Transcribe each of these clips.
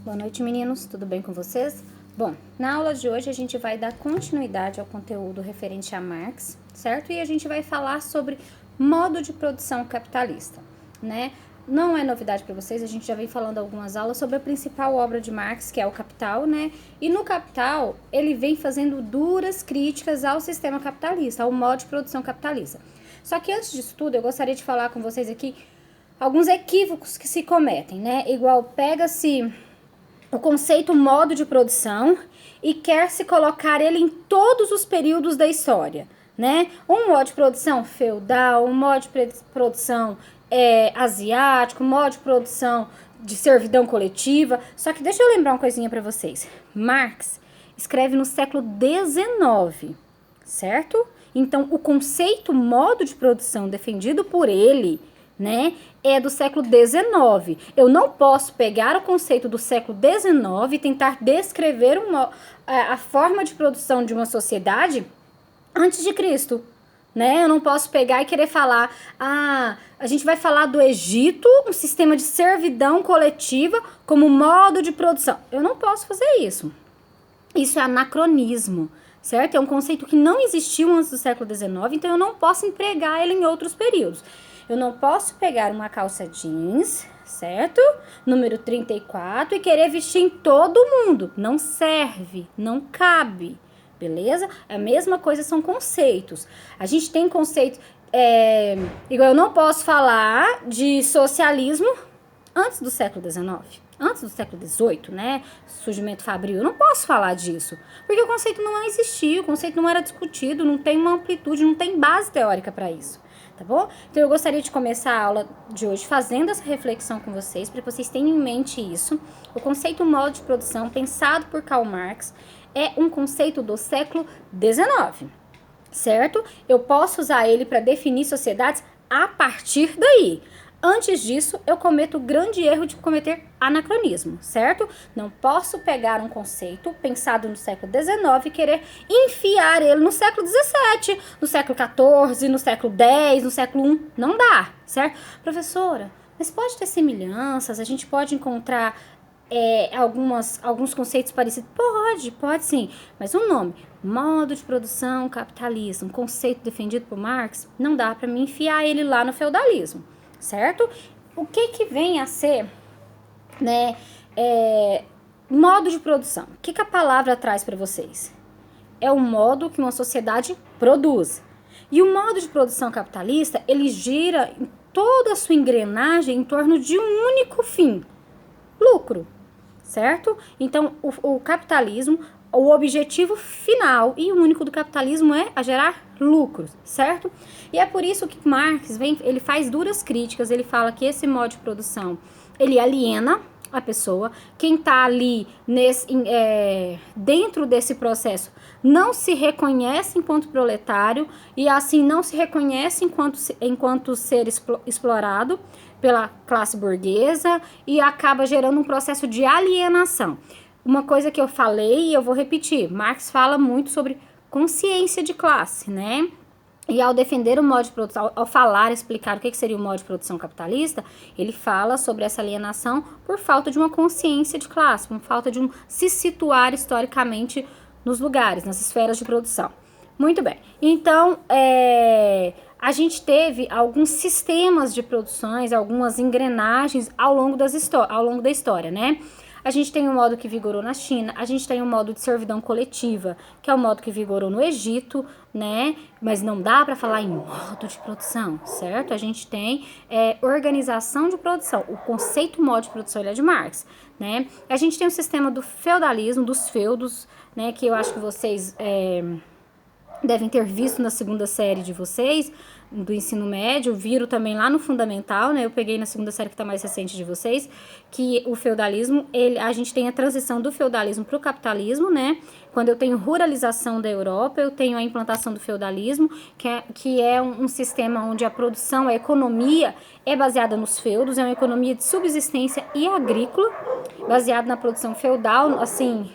Boa noite, meninos. Tudo bem com vocês? Bom, na aula de hoje a gente vai dar continuidade ao conteúdo referente a Marx, certo? E a gente vai falar sobre modo de produção capitalista, né? Não é novidade para vocês, a gente já vem falando algumas aulas sobre a principal obra de Marx, que é o Capital, né? E no Capital, ele vem fazendo duras críticas ao sistema capitalista, ao modo de produção capitalista. Só que antes disso tudo, eu gostaria de falar com vocês aqui alguns equívocos que se cometem, né? Igual pega-se o conceito modo de produção e quer se colocar ele em todos os períodos da história, né? Um modo de produção feudal, um modo de produção asiático, um modo de produção de servidão coletiva. Só que deixa eu lembrar uma coisinha para vocês. Marx escreve no século XIX, certo? Então, o conceito modo de produção defendido por ele, né, é do século XIX. Eu não posso pegar o conceito do século XIX e tentar descrever a forma de produção de uma sociedade antes de Cristo, né? Eu não posso pegar e querer falar, a gente vai falar do Egito, um sistema de servidão coletiva como modo de produção. Eu não posso fazer isso. Isso é anacronismo, certo? É um conceito que não existiu antes do século XIX, então eu não posso empregar ele em outros períodos. Eu não posso pegar uma calça jeans, certo? Número 34 e querer vestir em todo mundo. Não serve, não cabe, beleza? A mesma coisa são conceitos. A gente tem conceitos, igual eu não posso falar de socialismo antes do século XIX. Antes do século XVIII, né, surgimento fabril, eu não posso falar disso, porque o conceito não existia, o conceito não era discutido, não tem uma amplitude, não tem base teórica para isso, tá bom? Então eu gostaria de começar a aula de hoje fazendo essa reflexão com vocês, para que vocês tenham em mente isso. O conceito modo de produção, pensado por Karl Marx, é um conceito do século XIX, certo? Eu posso usar ele para definir sociedades a partir daí. Antes disso, eu cometo o grande erro de cometer anacronismo, certo? Não posso pegar um conceito pensado no século XIX e querer enfiar ele no século XVII, no século XIV, no século X, no século I. Não dá, certo? Professora, mas pode ter semelhanças, a gente pode encontrar alguns conceitos parecidos? Pode sim, mas o nome, modo de produção capitalista, um conceito defendido por Marx, não dá para me enfiar ele lá no feudalismo, certo? O que vem a ser, né, modo de produção? O que a palavra traz para vocês? É o modo que uma sociedade produz. E o modo de produção capitalista, ele gira em toda a sua engrenagem em torno de um único fim: lucro, certo? Então, o capitalismo, o objetivo final e único do capitalismo é a gerar lucros, certo? E é por isso que Marx ele faz duras críticas, ele fala que esse modo de produção, ele aliena a pessoa, quem está ali dentro desse processo não se reconhece enquanto proletário e assim não se reconhece enquanto ser explorado pela classe burguesa e acaba gerando um processo de alienação. Uma coisa que eu falei e eu vou repetir, Marx fala muito sobre consciência de classe, né? E ao defender o modo de produção, ao falar, explicar o que seria o modo de produção capitalista, ele fala sobre essa alienação por falta de uma consciência de classe, por falta de se situar historicamente nos lugares, nas esferas de produção. Muito bem. Então, a gente teve alguns sistemas de produções, algumas engrenagens ao longo da história, né? A gente tem um modo que vigorou na China, a gente tem um modo de servidão coletiva, que é o modo que vigorou no Egito, né? Mas não dá para falar em modo de produção, certo? A gente tem organização de produção. O conceito modo de produção ele é de Marx, né? A gente tem o sistema do feudalismo, dos feudos, né? Que eu acho que vocês devem ter visto na segunda série de vocês, do ensino médio, viram também lá no fundamental, né? Eu peguei na segunda série que está mais recente de vocês, que o feudalismo, a gente tem a transição do feudalismo para o capitalismo, né? Quando eu tenho ruralização da Europa, eu tenho a implantação do feudalismo, que é um sistema onde a produção, a economia é baseada nos feudos, é uma economia de subsistência e agrícola, baseada na produção feudal, assim,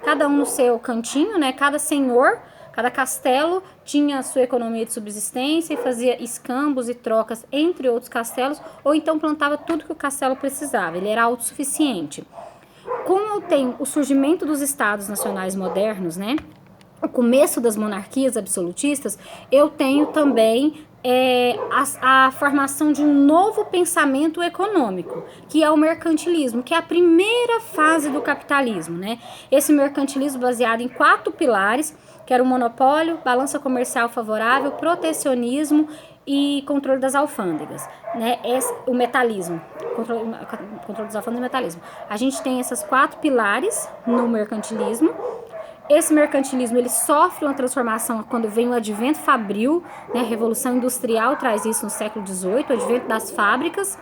cada um no seu cantinho, né? Cada senhor, cada castelo tinha a sua economia de subsistência e fazia escambos e trocas entre outros castelos, ou então plantava tudo que o castelo precisava, ele era autossuficiente. eu tenho o surgimento dos estados nacionais modernos, né? O começo das monarquias absolutistas, eu tenho também a formação de um novo pensamento econômico, que é o mercantilismo, que é a primeira fase do capitalismo, né? Esse mercantilismo baseado em 4 pilares, que era o monopólio, balança comercial favorável, protecionismo e controle das alfândegas, né? O metalismo, controle das alfândegas e metalismo. A gente tem esses 4 pilares no mercantilismo. Esse mercantilismo, ele sofre uma transformação quando vem o advento fabril, né? A Revolução Industrial traz isso no século XVIII, o advento das fábricas.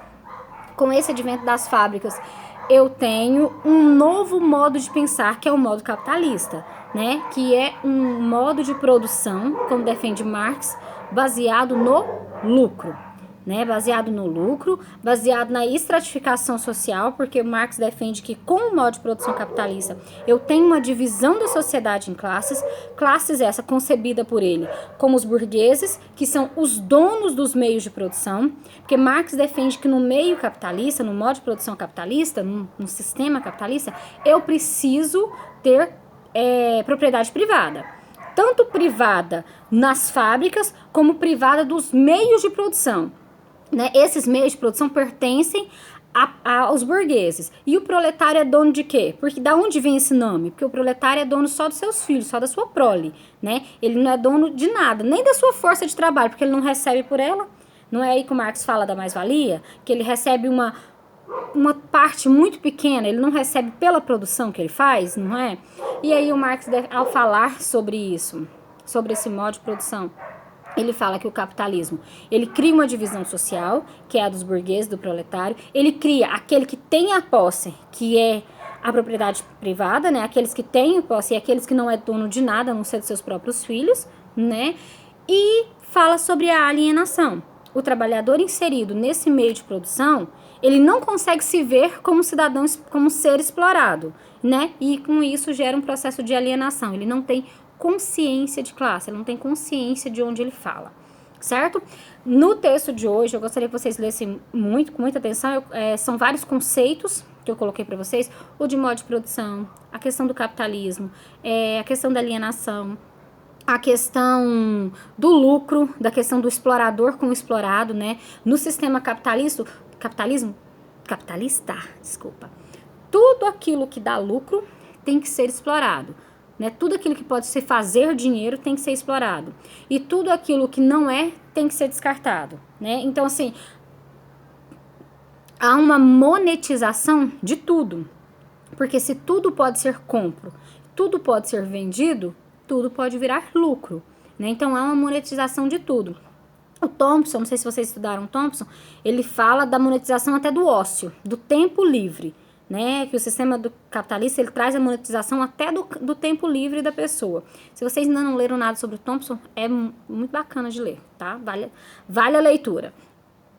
Com esse advento das fábricas, eu tenho um novo modo de pensar, que é o modo capitalista, né? Que é um modo de produção, como defende Marx, baseado no lucro. Né, baseado no lucro, baseado na estratificação social, porque Marx defende que com o modo de produção capitalista eu tenho uma divisão da sociedade em classes essa concebida por ele como os burgueses, que são os donos dos meios de produção, porque Marx defende que no meio capitalista, no modo de produção capitalista, no sistema capitalista, eu preciso ter propriedade privada. Tanto privada nas fábricas, como privada dos meios de produção. Né? Esses meios de produção pertencem aos burgueses. E o proletário é dono de quê? Porque da onde vem esse nome? Porque o proletário é dono só dos seus filhos, só da sua prole, né? Ele não é dono de nada, nem da sua força de trabalho, porque ele não recebe por ela. Não é aí que o Marx fala da mais-valia? Que ele recebe uma parte muito pequena, ele não recebe pela produção que ele faz, não é? E aí o Marx, ao falar sobre isso, sobre esse modo de produção, ele fala que o capitalismo, ele cria uma divisão social, que é a dos burgueses, do proletário. Ele cria aquele que tem a posse, que é a propriedade privada, né? Aqueles que têm posse e aqueles que não é dono de nada, a não ser dos seus próprios filhos, né? E fala sobre a alienação. O trabalhador inserido nesse meio de produção, ele não consegue se ver como cidadão, como ser explorado, né? E com isso gera um processo de alienação. Ele não tem consciência de classe, ele não tem consciência de onde ele fala, certo? No texto de hoje, eu gostaria que vocês lessem com muita atenção, são vários conceitos que eu coloquei para vocês, o de modo de produção, a questão do capitalismo, a questão da alienação, a questão do lucro, da questão do explorador com o explorado, né? No sistema capitalista, tudo aquilo que dá lucro tem que ser explorado. Né? Tudo aquilo que pode se fazer dinheiro tem que ser explorado. E tudo aquilo que não é, tem que ser descartado. Né? Então, assim, há uma monetização de tudo. Porque se tudo pode ser compro, tudo pode ser vendido, tudo pode virar lucro. Né? Então, há uma monetização de tudo. O Thompson, não sei se vocês estudaram Thompson, ele fala da monetização até do ócio, do tempo livre. Né, que o sistema do capitalista ele traz a monetização até do tempo livre da pessoa. Se vocês ainda não leram nada sobre o Thompson, é muito bacana de ler, tá? Vale a leitura.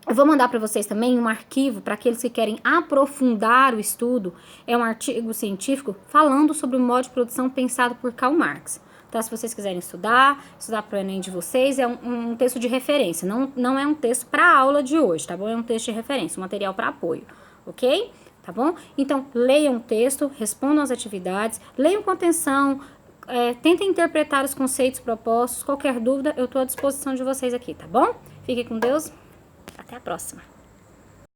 Eu vou mandar para vocês também um arquivo para aqueles que querem aprofundar o estudo. É um artigo científico falando sobre o modo de produção pensado por Karl Marx. Então, se vocês quiserem estudar para o Enem de vocês, é um texto de referência. Não é um texto para a aula de hoje, tá bom? É um texto de referência, um material para apoio, ok? Tá bom? Então, leiam o texto, respondam as atividades, leiam com atenção, tentem interpretar os conceitos propostos. Qualquer dúvida, eu estou à disposição de vocês aqui, tá bom? Fiquem com Deus, até a próxima.